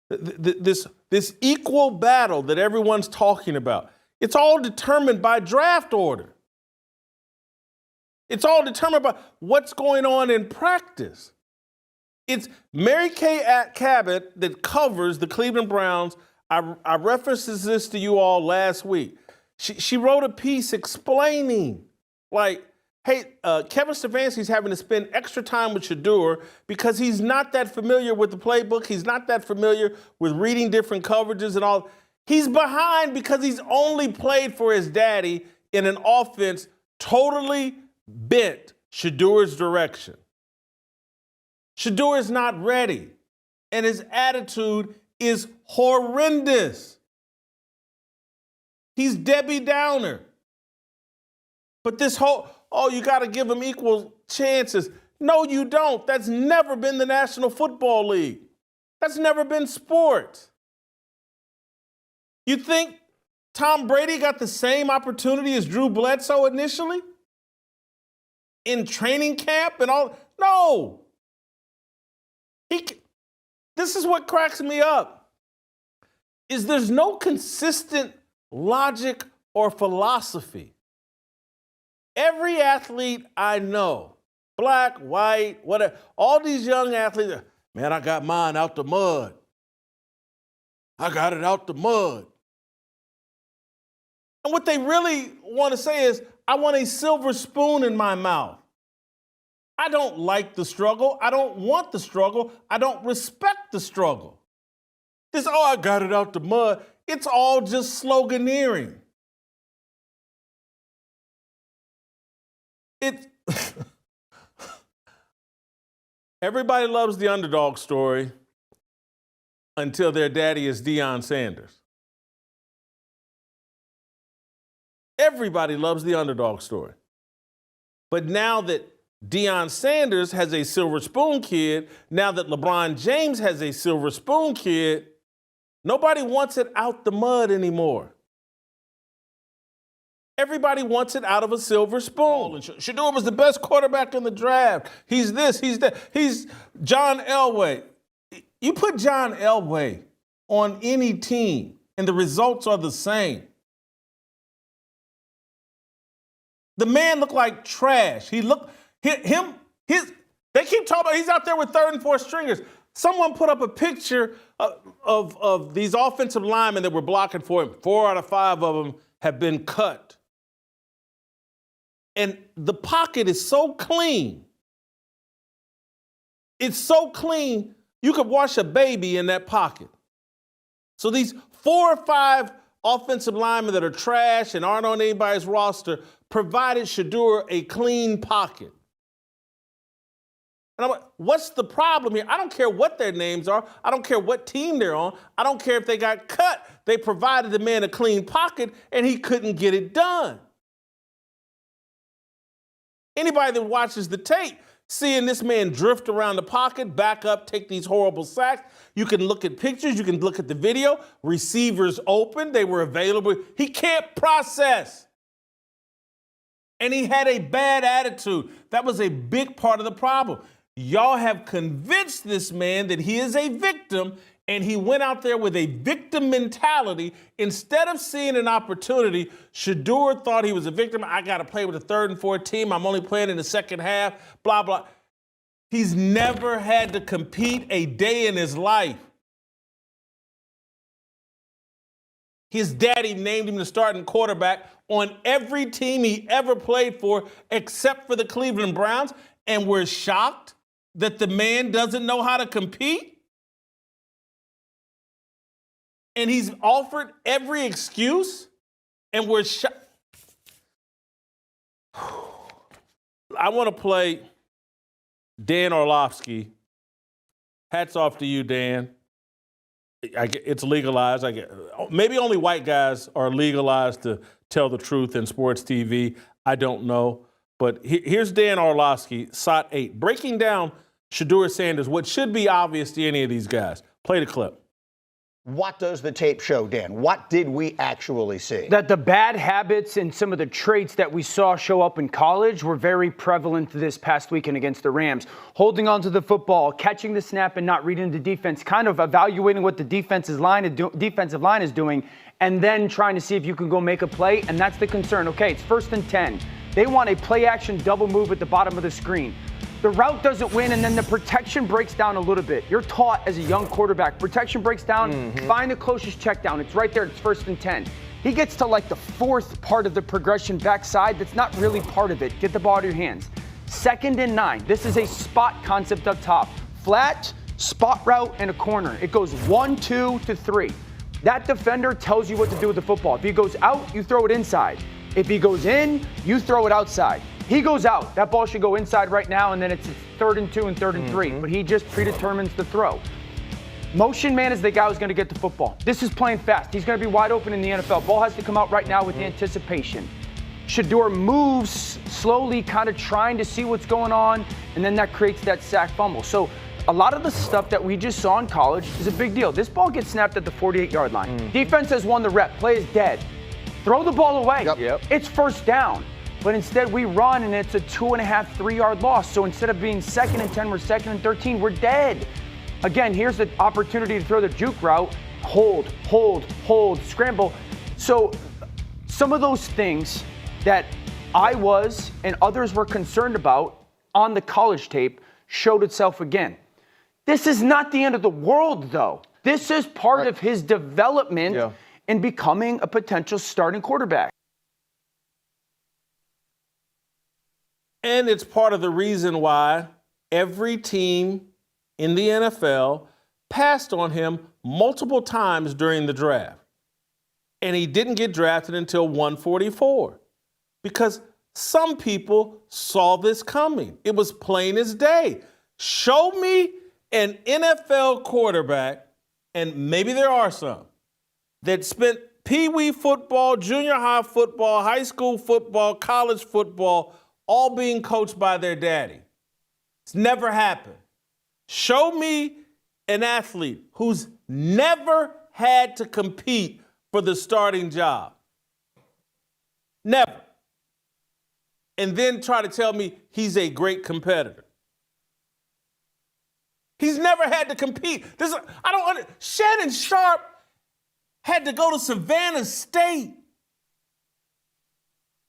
This equal battle that everyone's talking about, it's all determined by draft order. It's all determined by what's going on in practice. It's Mary Kay Cabot that covers the Cleveland Browns. I referenced this to you all last week. She wrote a piece explaining, like, hey, Kevin Stefanski's having to spend extra time with Shedeur because he's not that familiar with the playbook. He's not that familiar with reading different coverages and all. He's behind because he's only played for his daddy in an offense totally bent Shedeur's direction. Shedeur is not ready, and his attitude is horrendous. He's Debbie Downer. But this whole, oh, you got to give him equal chances. No, you don't. That's never been the National Football League. That's never been sports. You think Tom Brady got the same opportunity as Drew Bledsoe initially? In training camp and all? No. This is what cracks me up, is there's no consistent logic or philosophy. Every athlete I know, black, white, whatever, all these young athletes, man, I got mine out the mud. I got it out the mud. And what they really want to say is, I want a silver spoon in my mouth. I don't like the struggle. I don't want the struggle. I don't respect the struggle. This, oh, I got it out the mud. It's all just sloganeering. Everybody loves the underdog story until their daddy is Deion Sanders. Everybody loves the underdog story. But now that Deion Sanders has a silver spoon kid, now that LeBron James has a silver spoon kid, nobody wants it out the mud anymore. Everybody wants it out of a silver spoon. Shedeur was the best quarterback in the draft. He's this, he's that. He's John Elway. You put John Elway on any team, and the results are the same. The man looked like trash. They keep talking about he's out there with third and fourth stringers. Someone put up a picture of these offensive linemen that were blocking for him. 4 out of 5 of them have been cut. And the pocket is so clean. It's so clean, you could wash a baby in that pocket. So these 4 or 5 offensive linemen that are trash and aren't on anybody's roster provided Shedeur a clean pocket. And I'm like, what's the problem here? I don't care what their names are. I don't care what team they're on. I don't care if they got cut. They provided the man a clean pocket, and he couldn't get it done. Anybody that watches the tape, seeing this man drift around the pocket, back up, take these horrible sacks. You can look at pictures. You can look at the video. Receivers open. They were available. He can't process. And he had a bad attitude. That was a big part of the problem. Y'all have convinced this man that he is a victim, and he went out there with a victim mentality. Instead of seeing an opportunity, Shedeur thought he was a victim. I got to play with the third and fourth team. I'm only playing in the second half, blah, blah. He's never had to compete a day in his life. His daddy named him the starting quarterback on every team he ever played for except for the Cleveland Browns, and we're shocked that the man doesn't know how to compete? And he's offered every excuse, and we're shocked. I want to play Dan Orlovsky. Hats off to you, Dan. It's legalized. Maybe only white guys are legalized to tell the truth in sports TV. I don't know. But here's Dan Orlovsky, SOT 8, breaking down Shedeur Sanders, what should be obvious to any of these guys. Play the clip. What does the tape show, Dan? What did we actually see? That the bad habits and some of the traits that we saw show up in college were very prevalent this past weekend against the Rams. Holding on to the football, catching the snap and not reading the defense, kind of evaluating what the defensive line is doing, and then trying to see if you can go make a play. And that's the concern. Okay, it's 1st and 10. They want a play-action double move at the bottom of the screen. The route doesn't win, and then the protection breaks down a little bit. You're taught as a young quarterback, protection breaks down, find the closest check down. It's right there, it's 1st and 10. He gets to like the 4th part of the progression backside that's not really part of it. Get the ball out of your hands. 2nd and 9. This is a spot concept up top. Flat, spot route, and a corner. It goes 1, 2 to 3. That defender tells you what to do with the football. If he goes out, you throw it inside. If he goes in, you throw it outside. He goes out. That ball should go inside right now, and then it's 3rd and 2 and 3rd and 3. But he just predetermines the throw. Motion man is the guy who's going to get the football. This is playing fast. He's going to be wide open in the NFL. Ball has to come out right now with the anticipation. Shedeur moves slowly, kind of trying to see what's going on, and then that creates that sack fumble. So a lot of the stuff that we just saw in college is a big deal. This ball gets snapped at the 48-yard line. Defense has won the rep. Play is dead. Throw the ball away. Yep. It's 1st down. But instead we run and it's a 2.5, 3-yard loss. So instead of being 2nd and 10, we're 2nd and 13. We're dead. Again, here's the opportunity to throw the juke route. Hold, scramble. So some of those things that I was and others were concerned about on the college tape showed itself again. This is not the end of the world, though. This is part of his development in becoming a potential starting quarterback. And it's part of the reason why every team in the NFL passed on him multiple times during the draft. And he didn't get drafted until 144 because some people saw this coming. It was plain as day. Show me an NFL quarterback, and maybe there are some, that spent pee-wee football, junior high football, high school football, college football, all being coached by their daddy. It's never happened. Show me an athlete who's never had to compete for the starting job. Never. And then try to tell me he's a great competitor. He's never had to compete. Shannon Sharp had to go to Savannah State.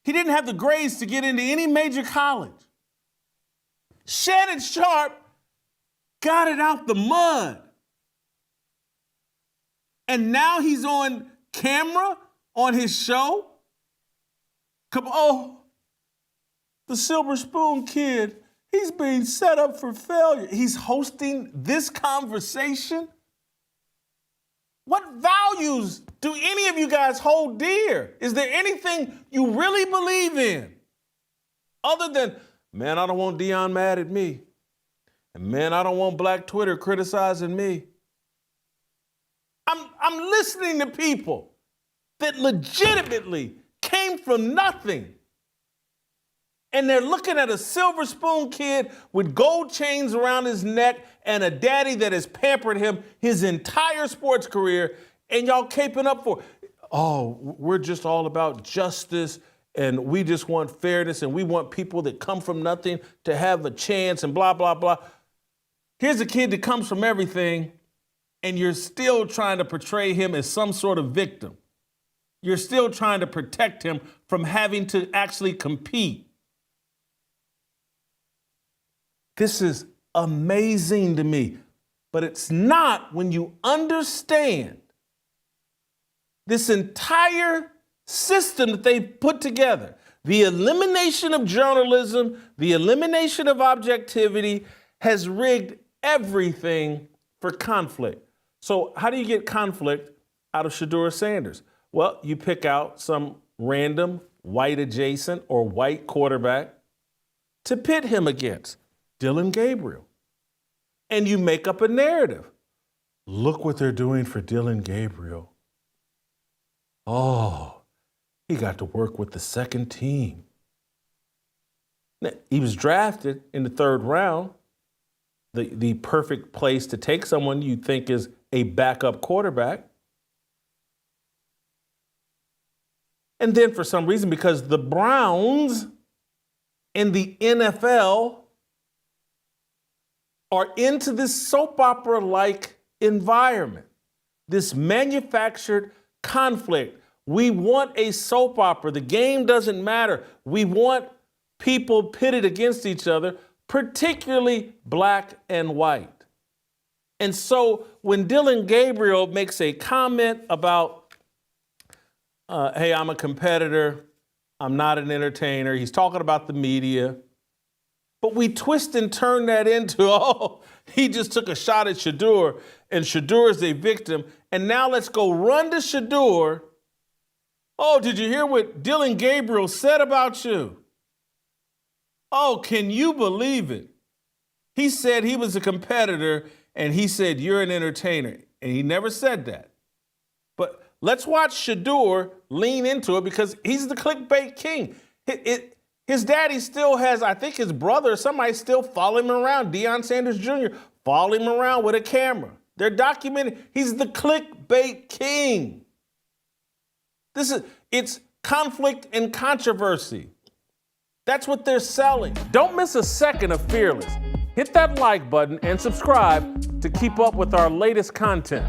He didn't have the grades to get into any major college. Shannon Sharp got it out the mud. And now he's on camera on his show. The Silver Spoon kid, he's being set up for failure. He's hosting this conversation. What values do any of you guys hold dear? Is there anything you really believe in? Other than, man, I don't want Deion mad at me. And man, I don't want Black Twitter criticizing me. I'm listening to people that legitimately came from nothing. And they're looking at a Silver Spoon kid with gold chains around his neck and a daddy that has pampered him his entire sports career, and y'all caping up for, we're just all about justice, and we just want fairness, and we want people that come from nothing to have a chance, and blah, blah, blah. Here's a kid that comes from everything, and you're still trying to portray him as some sort of victim. You're still trying to protect him from having to actually compete. This is amazing to me, but it's not when you understand this entire system that they've put together. The elimination of journalism, the elimination of objectivity has rigged everything for conflict. So how do you get conflict out of Shedeur Sanders? Well, you pick out some random white adjacent or white quarterback to pit him against. Dillon Gabriel. And you make up a narrative. Look what they're doing for Dillon Gabriel. Oh, he got to work with the second team. Now, he was drafted in the 3rd round, the perfect place to take someone you think is a backup quarterback. And then for some reason, because the Browns in the NFL are into this soap opera-like environment, this manufactured conflict. We want a soap opera. The game doesn't matter. We want people pitted against each other, particularly black and white. And so when Dillon Gabriel makes a comment about, hey, I'm a competitor, I'm not an entertainer, he's talking about the media, but we twist and turn that into, oh, he just took a shot at Shedeur, and Shedeur is a victim, and now let's go run to Shedeur. Oh, did you hear what Dillon Gabriel said about you? Oh, can you believe it? He said he was a competitor, and he said you're an entertainer, and he never said that. But let's watch Shedeur lean into it because he's the clickbait king. His daddy still has, I think his brother or somebody still follow him around, Deion Sanders Jr., follow him around with a camera. They're documenting. He's the clickbait king. It's conflict and controversy. That's what they're selling. Don't miss a second of Fearless. Hit that like button and subscribe to keep up with our latest content.